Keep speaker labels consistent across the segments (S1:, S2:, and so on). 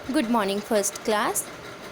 S1: Good morning first class.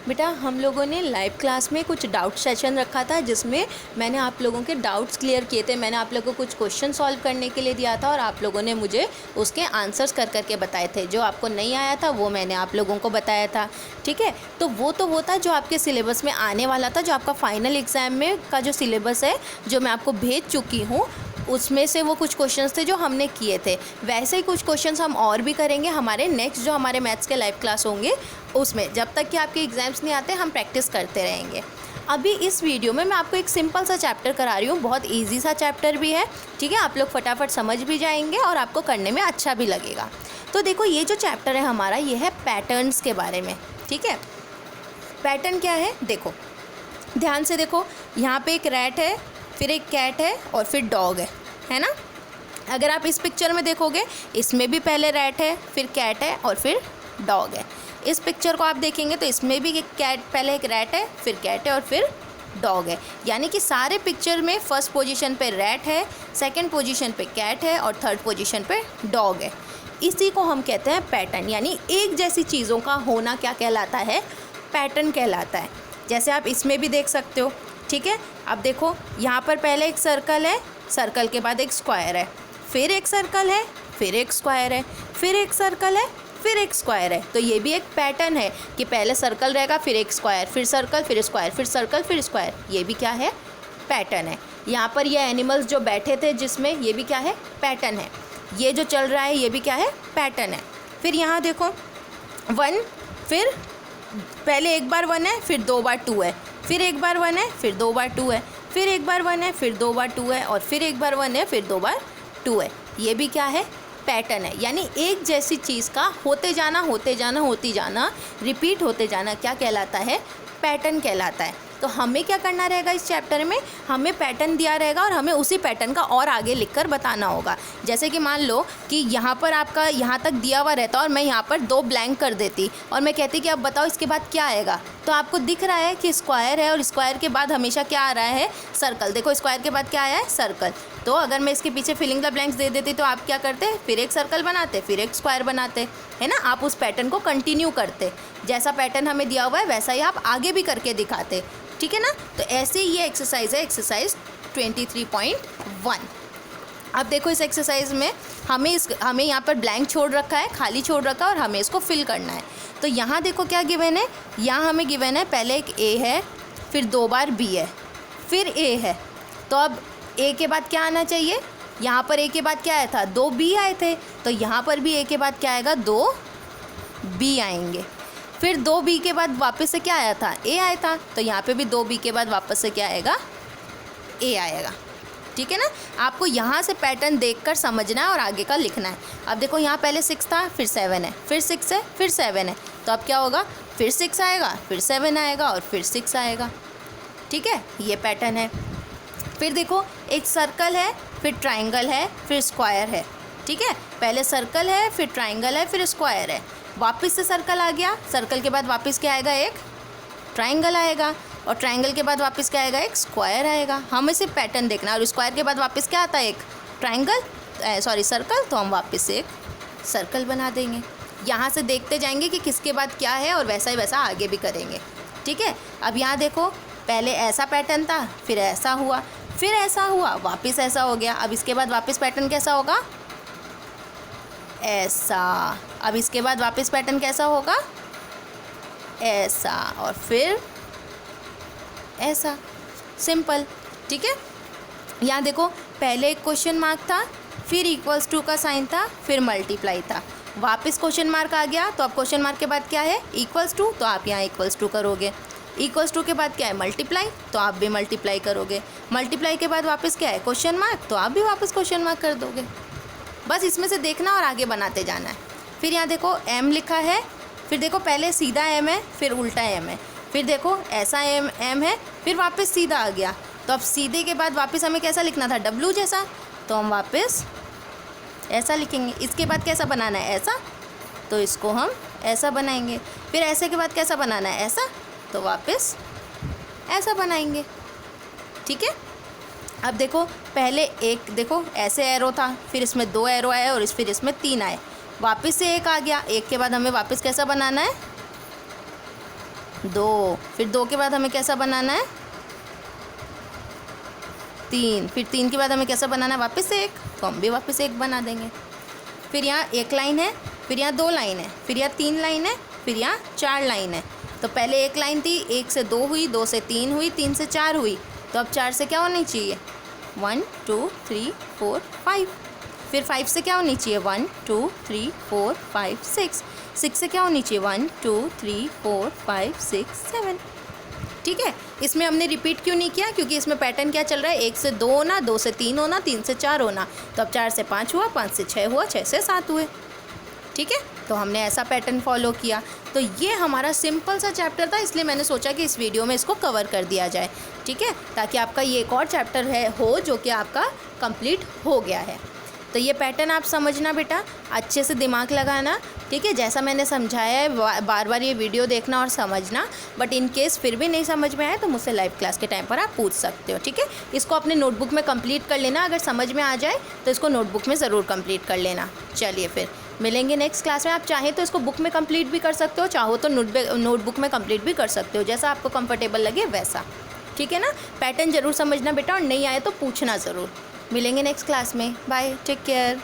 S1: बेटा हम लोगों ने लाइव क्लास में कुछ डाउट सेशन रखा था जिसमें मैंने आप लोगों के डाउट्स क्लियर किए थे। मैंने आप लोगों को कुछ क्वेश्चन सॉल्व करने के लिए दिया था और आप लोगों ने मुझे उसके आंसर्स कर करके बताए थे। जो आपको नहीं आया था वो मैंने आप लोगों को बताया था, ठीक है। तो वो था जो आपके सिलेबस में आने वाला था, जो आपका फाइनल एग्ज़ाम में का जो सिलेबस है जो मैं आपको भेज चुकी हूँ, उसमें से वो कुछ क्वेश्चंस थे जो हमने किए थे। वैसे ही कुछ क्वेश्चंस हम और भी करेंगे हमारे नेक्स्ट जो हमारे मैथ्स के लाइव क्लास होंगे उसमें। जब तक कि आपके एग्ज़ाम्स नहीं आते हम प्रैक्टिस करते रहेंगे। अभी इस वीडियो में मैं आपको एक सिंपल सा चैप्टर करा रही हूँ, बहुत ईजी सा चैप्टर भी है, ठीक है। आप लोग फटाफट समझ भी जाएंगे और आपको करने में अच्छा भी लगेगा। तो देखो ये जो चैप्टर है हमारा, ये है पैटर्न्स के बारे में, ठीक है। पैटर्न क्या है देखो, ध्यान से देखो। यहाँ पे एक रैट है, फिर एक कैट है और फिर डॉग है ना। अगर आप इस पिक्चर में देखोगे, इसमें भी पहले रैट है, फिर कैट है और फिर डॉग है। इस पिक्चर को आप देखेंगे तो इसमें भी एक कैट, पहले एक रैट है, फिर कैट है और फिर डॉग है। यानी कि सारे पिक्चर में फर्स्ट पोजीशन पे रैट है, सेकंड पोजीशन पे कैट है और थर्ड पोजीशन पे डॉग है। इसी को हम कहते हैं पैटर्न। यानी एक जैसी चीज़ों का होना क्या कहलाता है? पैटर्न कहलाता है। जैसे आप इसमें भी देख सकते हो, ठीक है। अब देखो यहाँ पर पहले एक सर्कल है, सर्कल के बाद एक स्क्वायर है, फिर एक सर्कल है, फिर एक स्क्वायर है, फिर एक सर्कल है, फिर एक स्क्वायर है। तो ये भी एक पैटर्न है कि पहले सर्कल रहेगा, फिर एक स्क्वायर, फिर सर्कल, फिर स्क्वायर, फिर सर्कल, फिर स्क्वायर। ये भी क्या है? पैटर्न है। यहाँ पर ये एनिमल्स जो बैठे थे जिसमें, ये भी क्या है? पैटर्न है। ये जो चल रहा है ये भी क्या है? पैटर्न है। फिर यहाँ देखो 1, फिर पहले एक बार 1 है, फिर 2 बार 2 है, फिर एक बार 1 है, फिर 2 बार 2 है, फिर एक बार 1 है, फिर 2 बार 2 है और फिर एक बार 1 है, फिर 2 बार 2 है। ये भी क्या है? पैटर्न है। यानी एक जैसी चीज़ का होते जाना, होते जाना, होती जाना, रिपीट होते जाना क्या कहलाता है? पैटर्न कहलाता है। तो हमें क्या करना रहेगा इस चैप्टर में? हमें पैटर्न दिया रहेगा और हमें उसी पैटर्न का और आगे लिखकर बताना होगा। जैसे कि मान लो कि यहाँ पर आपका यहाँ तक दिया हुआ रहता और मैं यहाँ पर 2 ब्लैंक कर देती और मैं कहती कि अब बताओ इसके बाद क्या आएगा। तो आपको दिख रहा है कि स्क्वायर है और स्क्वायर के बाद हमेशा क्या आ रहा है? सर्कल। देखो स्क्वायर के बाद क्या आया है? सर्कल। तो अगर मैं इसके पीछे फिलिंग द ब्लैंक्स दे देती तो आप क्या करते? फिर एक सर्कल बनाते, फिर एक स्क्वायर बनाते, है ना। आप उस पैटर्न को कंटिन्यू करते, जैसा पैटर्न हमें दिया हुआ है वैसा ही आप आगे भी करके दिखाते, ठीक है ना। तो ऐसे ये एक्सरसाइज है, एक्सरसाइज 23.1। अब देखो इस एक्सरसाइज में हमें यहाँ पर ब्लैंक छोड़ रखा है, खाली छोड़ रखा है और हमें इसको फिल करना है। तो यहाँ देखो क्या गिवन है, यहाँ हमें गिवन है पहले एक ए है, फिर 2 बार बी है, फिर ए है। तो अब ए के बाद क्या आना चाहिए? यहाँ पर ए के बाद क्या आया था? 2 बी आए थे। तो यहाँ पर भी ए के बाद क्या आएगा? 2 बी आएंगे। फिर 2 बी के बाद वापस से क्या आया था? ए आया था। तो यहाँ पे भी 2 बी के बाद वापस से क्या आएगा? ए आएगा, ठीक है ना। आपको यहाँ से पैटर्न देखकर समझना है और आगे का लिखना है। अब देखो यहाँ पहले 6 था, फिर 7 है, फिर 6 है, फिर 7 है। तो अब क्या होगा? फिर 6 आएगा, फिर 7 आएगा और फिर 6 आएगा, ठीक है। ये पैटर्न है। फिर देखो एक सर्कल है, फिर ट्राइंगल है, फिर स्क्वायर है, ठीक है। पहले सर्कल है, फिर ट्राइंगल है, फिर स्क्वायर है। वापस से सर्कल आ गया, सर्कल के बाद वापस क्या आएगा? एक ट्राइंगल आएगा और ट्राइंगल के बाद वापस क्या आएगा? एक स्क्वायर आएगा। हमें सिर्फ पैटर्न देखना है। और स्क्वायर के बाद वापस क्या आता है? एक ट्राइंगल, सर्कल। तो हम वापस से एक सर्कल बना देंगे। यहाँ से देखते जाएंगे कि किसके बाद क्या है और वैसा ही वैसा आगे भी करेंगे, ठीक है। अब यहाँ देखो पहले ऐसा पैटर्न था, फिर ऐसा हुआ, फिर ऐसा हुआ, वापस ऐसा हो गया। अब इसके बाद वापस पैटर्न कैसा होगा? ऐसा। अब इसके बाद वापस पैटर्न कैसा होगा? ऐसा और फिर ऐसा। सिंपल, ठीक है। यहाँ देखो पहले एक क्वेश्चन मार्क था, फिर इक्वल्स टू का साइन था, फिर मल्टीप्लाई था, वापस क्वेश्चन मार्क आ गया। तो अब क्वेश्चन मार्क के बाद क्या है? Equals to. तो आप यहाँ इक्वल्स टू करोगे। इक्वल्स टू के बाद क्या है? मल्टीप्लाई। तो आप भी मल्टीप्लाई करोगे। मल्टीप्लाई के बाद वापस क्या है? Question mark. तो आप भी वापस क्वेश्चन मार्क कर दोगे। बस इसमें से देखना और आगे बनाते जाना है। फिर यहाँ देखो एम लिखा है, फिर देखो पहले सीधा एम है, फिर उल्टा एम है, फिर देखो ऐसा एम है, फिर वापस सीधा आ गया। तो अब सीधे के बाद वापस हमें कैसा लिखना था? डब्लू जैसा। तो हम वापस ऐसा लिखेंगे। इसके बाद कैसा बनाना है? ऐसा। तो इसको हम ऐसा बनाएंगे। फिर ऐसे के बाद कैसा बनाना है? ऐसा। तो वापस ऐसा बनाएंगे, ठीक है। अब देखो पहले एक देखो ऐसे एरो था, फिर इसमें 2 एरो आए और फिर इसमें 3 आए, वापस से एक आ गया। एक के बाद हमें वापस कैसा बनाना है? 2, फिर 2 के बाद हमें कैसा बनाना है 3, फिर 3 के बाद हमें कैसा बनाना है वापस 1, तो हम भी वापस 1 बना देंगे। फिर यहाँ 1 लाइन है, फिर यहाँ 2 लाइन है, फिर यहाँ 3 लाइन है, फिर यहाँ 4 लाइन है। तो पहले 1 लाइन थी, 1 से 2 हुई, 2 से 3 हुई, 3 से 4 हुई, तो अब 4 से क्या होनी चाहिए 1 2 3 4 5। फिर 5 से क्या होनी चाहिए 1 2 3 4 5 6। 6 से क्या होनी चाहिए 1 2 3 4 5 6 7। ठीक है, इसमें हमने रिपीट क्यों नहीं किया, क्योंकि इसमें पैटर्न क्या चल रहा है 1 से 2 होना, 2 से 3 होना, 3 से 4 होना। तो अब 4 से 5 हुआ, 5 से 6 हुआ, 6 से 7 हुए। ठीक है, तो हमने ऐसा पैटर्न फॉलो किया। तो ये हमारा सिंपल सा चैप्टर था, इसलिए मैंने सोचा कि इस वीडियो में इसको कवर कर दिया जाए। ठीक है, ताकि आपका ये एक और चैप्टर हो जो कि आपका कंप्लीट हो गया है। तो ये पैटर्न आप समझना बेटा, अच्छे से दिमाग लगाना। ठीक है, जैसा मैंने समझाया है बार बार ये वीडियो देखना और समझना। बट इन केस फिर भी नहीं समझ में आए तो मुझसे लाइव क्लास के टाइम पर आप पूछ सकते हो। ठीक है, इसको अपने नोटबुक में कंप्लीट कर लेना। अगर समझ में आ जाए तो इसको नोटबुक में ज़रूर कंप्लीट कर लेना। चलिए फिर मिलेंगे नेक्स्ट क्लास में। आप चाहें तो इसको बुक में कंप्लीट भी कर सकते हो, चाहो तो नोटबुक में कंप्लीट भी कर सकते हो, जैसा आपको कंफर्टेबल लगे वैसा। ठीक है ना, पैटर्न ज़रूर समझना बेटा, और नहीं आए तो पूछना ज़रूर। मिलेंगे नेक्स्ट क्लास में। Bye, take care.